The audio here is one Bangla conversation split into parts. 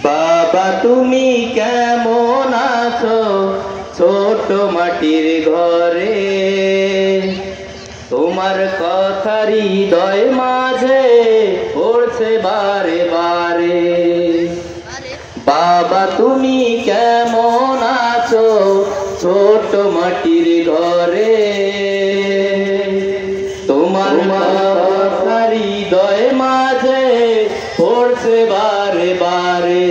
বাবা তুমি কেমন আছো ছোট মাটির ঘরে, তোমার কথা হৃদয় মাঝে পড়ছে বারে বারে। বাবা তুমি কেমন আছো ছোট মাটির ঘরে, তোমার কথা হৃদয় মাঝে পড়ছে বারে বারে।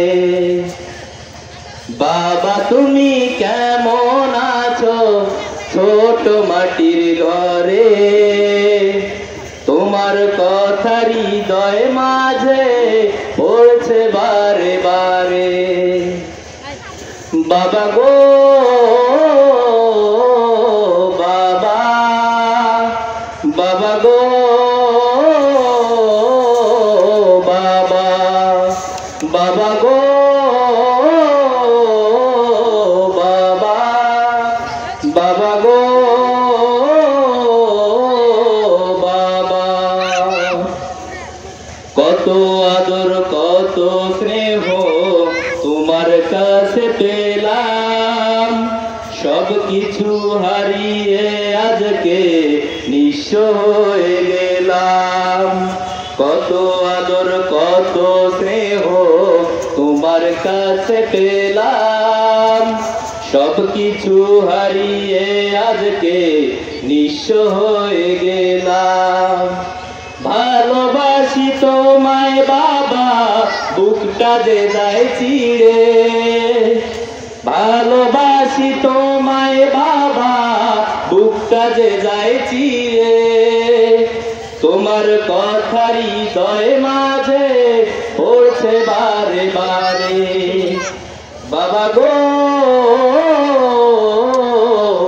বাবা তুমি কেমন আছো ছোট মাটির ঘরে, তোমার কথা হৃদয় মাঝে পড়ছে বারে বারে। বাবা গো বাবা, বাবা গো বাবা, বাবা গো বাবা, বাবা গো বাবা। কত আদর কত স্নেহ তোমার কাছে পেলাম, সব কিছু হারিয়ে আজকে নিঃস্ব হয়ে গেলাম। কত আদর কত স্নেহ তোমার কাছে পেলাম, সব কিছু হারিয়ে আজকে নিঃস্ব হয়ে গেলাম। ভালোবাসি তোমায় বাবা বুকটা যে যায় চিড়ে, ভালোবাসি তোমায় বাবা বুকটা যে যায় চিড়ে। তোমার কথা হৃদয় মাঝে পড়ছে বারে বারে। বাবা গো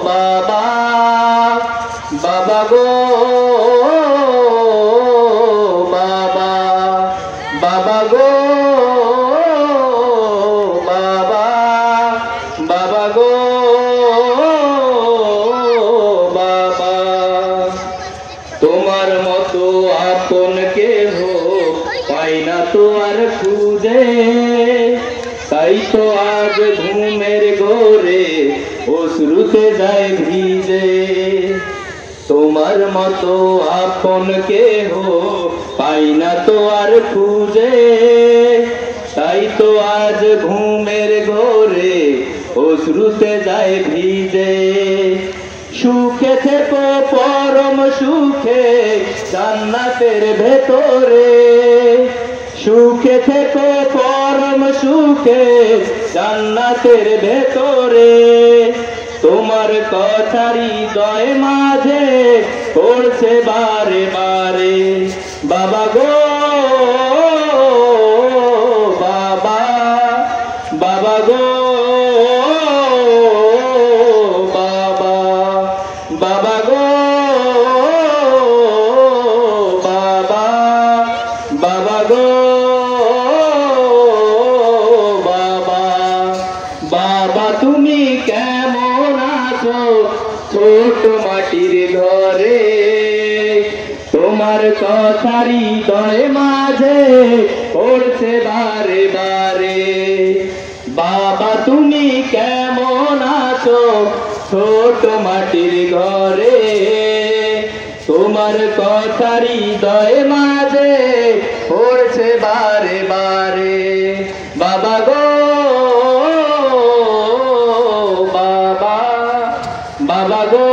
বাবা, বাবা গো বাবা, বাবা গো বাবা, বাবা গো বাবা। তোমার মতো আপন কেহ পাই না তো আর খুঁজে, তাই তো আজ ঘুমের ঘোরে অশ্রুতে যায় ভিজে। তোমার মতো আপন কেহ পাই না তো আর খুঁজে, তাই তো আজ ঘুমের ঘোরে অশ্রুতে যায় ভিজে। সুখে থেকো পরম সুখে জান্নাতের ভেতরে, সুখে থেকো পরম সুখে জান্নাতের ভেতরে। তোমার কথা হৃদয় মাঝে পড়ছে বারে বারে। বাবা গো বাবা, বাবা গো বাবা, বাবা গো বাবা, বাবা গো বাবা। বাবা তুমি কেমন আছো ছোট মাটির ঘরে, তোমার কথা হৃদয় মাঝে পড়ছে বারে বারে। বাবা তুমি কেমন আছো ছোট মাটির ঘরে, তোমার কথা হৃদয় মাঝে পড়ছে বারে বারে। বাবা গো বাবা, বাবা গো